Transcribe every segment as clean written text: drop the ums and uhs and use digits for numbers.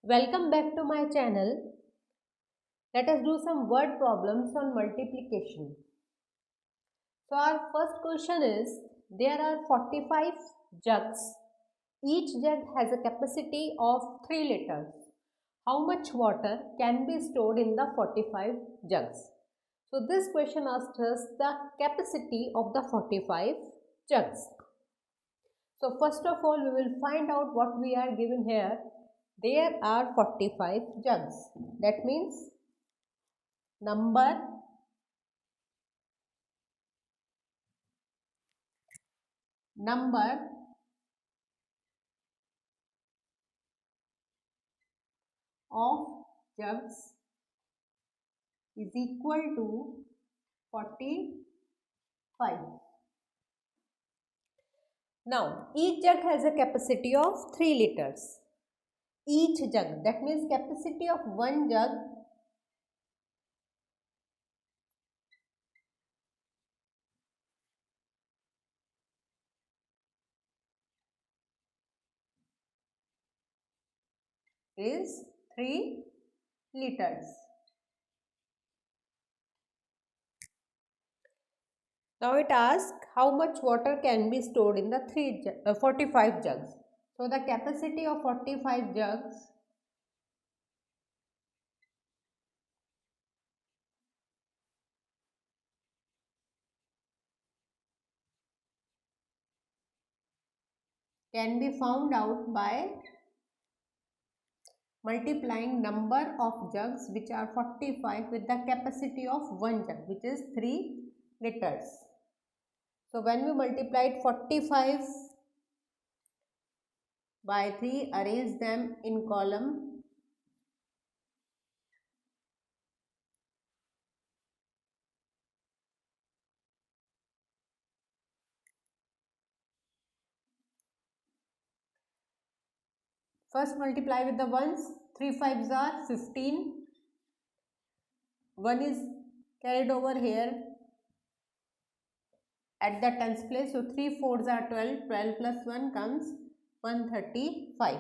Welcome back to my channel. Let us do some word problems on multiplication. So our first question is, there are 45 jugs. Each jug has a capacity of 3 liters. How much water can be stored in the 45 jugs? So this question asks us the capacity of the 45 jugs. So first of all, we will find out what we are given here. There are 45 jugs. That means number of jugs is equal to 45. Now, each jug has a capacity of 3 liters. Each jug, that means capacity of one jug is 3 liters. Now it asks how much water can be stored in the 45 jugs. So the capacity of 45 jugs can be found out by multiplying number of jugs which are 45 with the capacity of one jug which is 3 liters. So when we multiplied 45 by 3, arrange them in column. First multiply with the ones. 3 5s are 15. 1 is carried over here at the tens place. So 3 4s are 12. 12 plus 1 comes 135.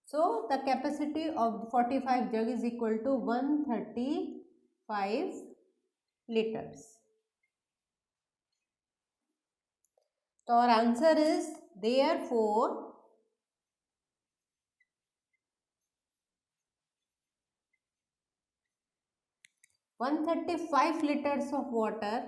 So the capacity of 45 jug is equal to 135 liters. So our answer is therefore 135 liters of water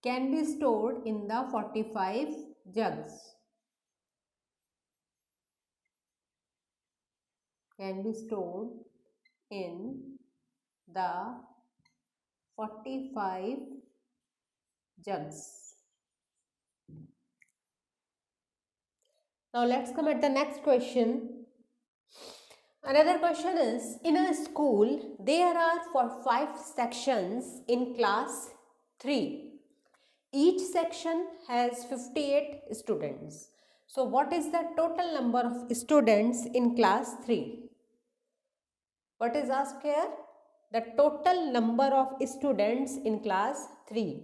can be stored in the 45 jugs. Can be stored in the 45 jugs. Now let's come at the next question. Another question is, in a school there are 5 sections in class 3. Each section has 58 students. So what is the total number of students in class 3? What is asked here? The total number of students in class 3.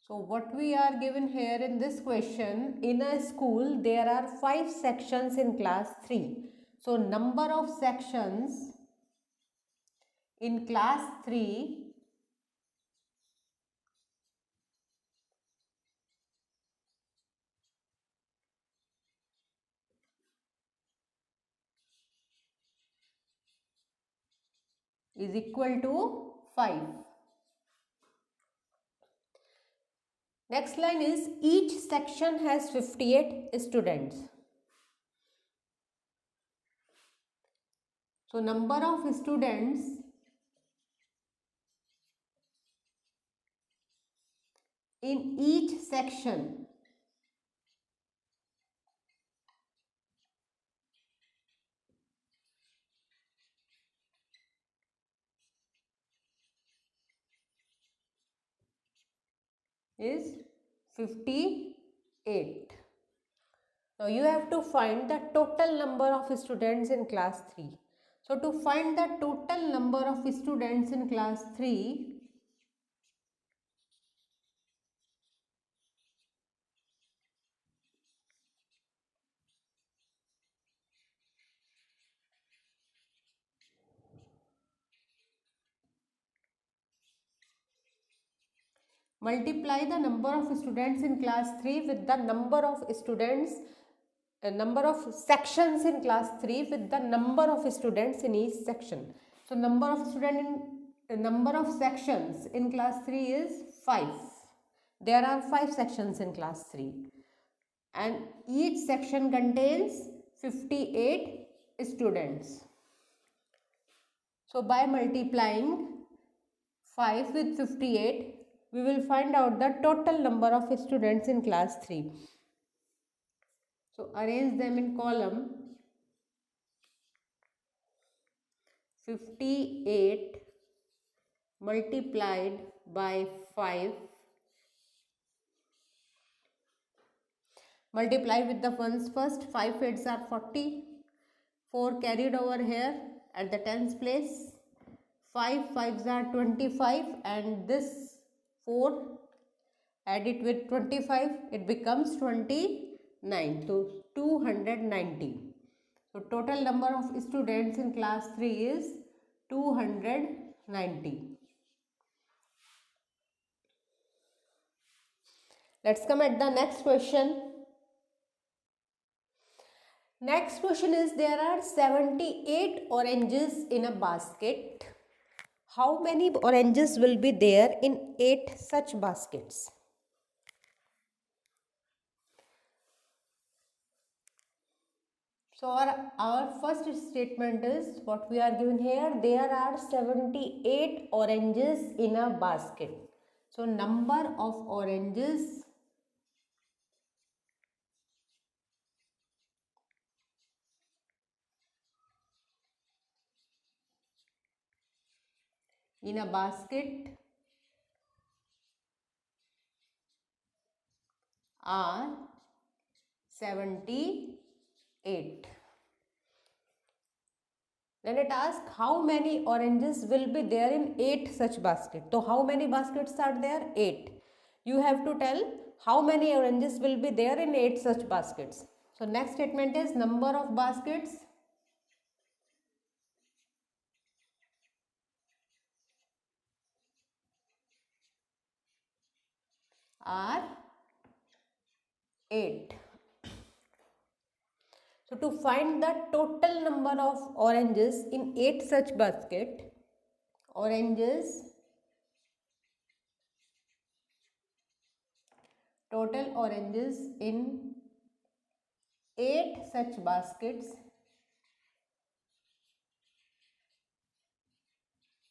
So what we are given here in this question, in a school there are 5 sections in class 3. So number of sections in class 3 is equal to 5. Next line is, each section has 58 students. So number of students in each section is 58. Now you have to find the total number of students in class 3. So to find the total number of students in class 3, multiply the number of students in class 3 with the number of students, number of sections in class 3 with the number of students in each section. So number of sections in class 3 is 5. There are 5 sections in class 3 and each section contains 58 students. So by multiplying 5 with 58, we will find out the total number of students in class 3. So arrange them in column. 58 multiplied by 5. Multiply with the ones first. 5 8s are 40. 4 carried over here at the tens place. 5 5s are 25 and this 4 add it with 25, it becomes 29. So 290. So total number of students in class 3 is 290. Let's come at the next question. Next question is, there are 78 oranges in a basket. How many oranges will be there in 8 such baskets? So our first statement is what we are given here. There are 78 oranges in a basket. So number of oranges in a basket are 78. Then it asks how many oranges will be there in 8 such baskets. So how many baskets are there? 8. You have to tell how many oranges will be there in 8 such baskets. So next statement is number of baskets are 8. So to find the total number of oranges in 8 such basket, total oranges in 8 such baskets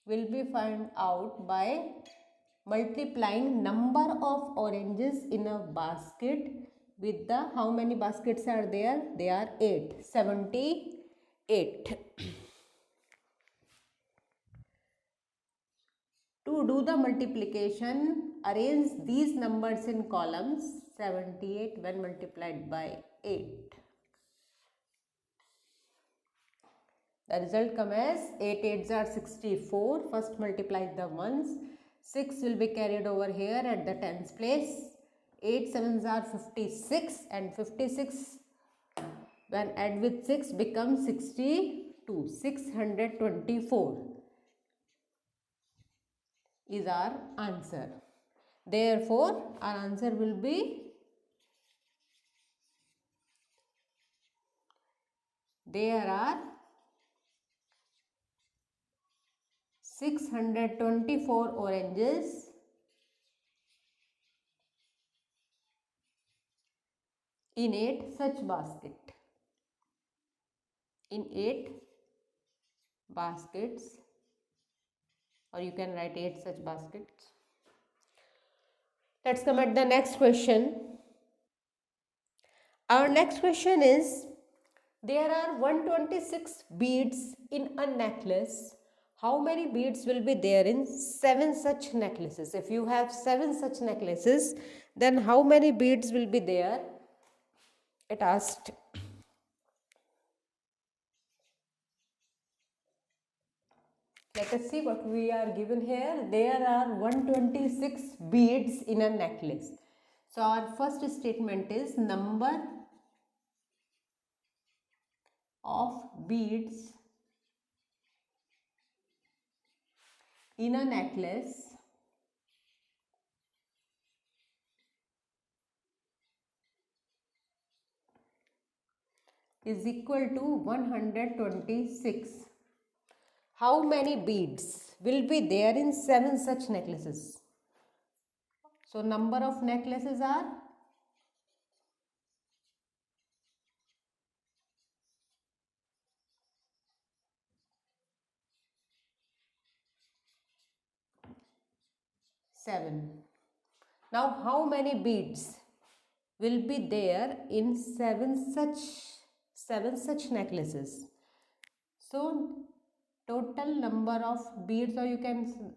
will be found out by multiplying number of oranges in a basket with the how many baskets are there? They are 8. 78. To do the multiplication, arrange these numbers in columns. 78 when multiplied by 8. The result comes as 8 8s are 64. First multiply the ones. 6 will be carried over here at the tens place. 8 7s are 56 and 56 when add with 6 becomes 62. 624 is our answer. Therefore, our answer will be there are 624 oranges in 8 such basket. In 8 baskets, or you can write 8 such baskets. Let's come at the next question. Our next question is, there are 126 beads in a necklace. How many beads will be there in 7 such necklaces? If you have 7 such necklaces, then how many beads will be there? It asked. Let us see what we are given here. There are 126 beads in a necklace. So our first statement is number of beads in a necklace is equal to 126. How many beads will be there in 7 such necklaces? So number of necklaces are 7. Now how many beads will be there in 7 such necklaces? So total number of beads, or you can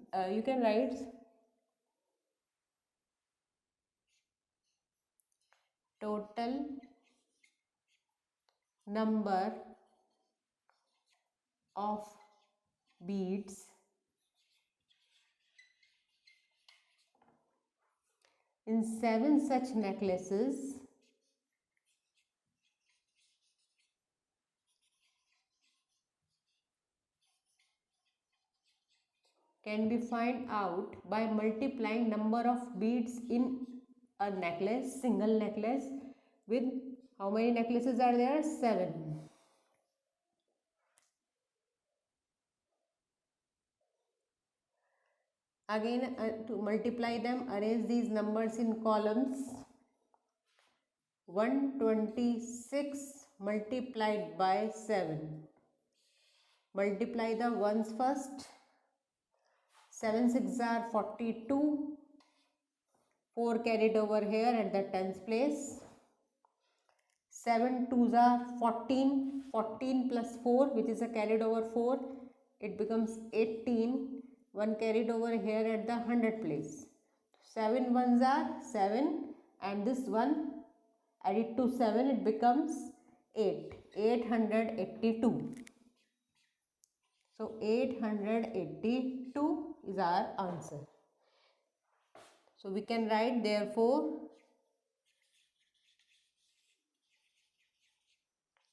write total number of beads in 7 such necklaces can be found out by multiplying number of beads in a necklace, single necklace, with how many necklaces are there? 7. Again, to multiply them, arrange these numbers in columns. 126 multiplied by 7. Multiply the ones first. 7 6 are 42. 4 carried over here at the tens place. 7 2s are 14. 14 plus 4, which is a carried over 4. It becomes 18. 1 carried over here at the 100 place. 7 ones are 7, and this one added to 7, it becomes 8. 882. So 882 is our answer. So we can write, therefore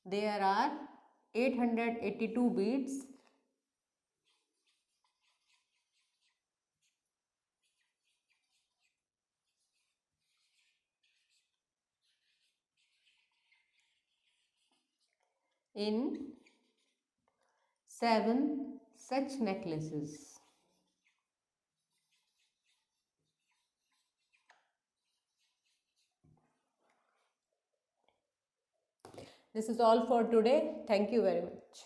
there are 882 beads in 7 such necklaces. This is all for today. Thank you very much.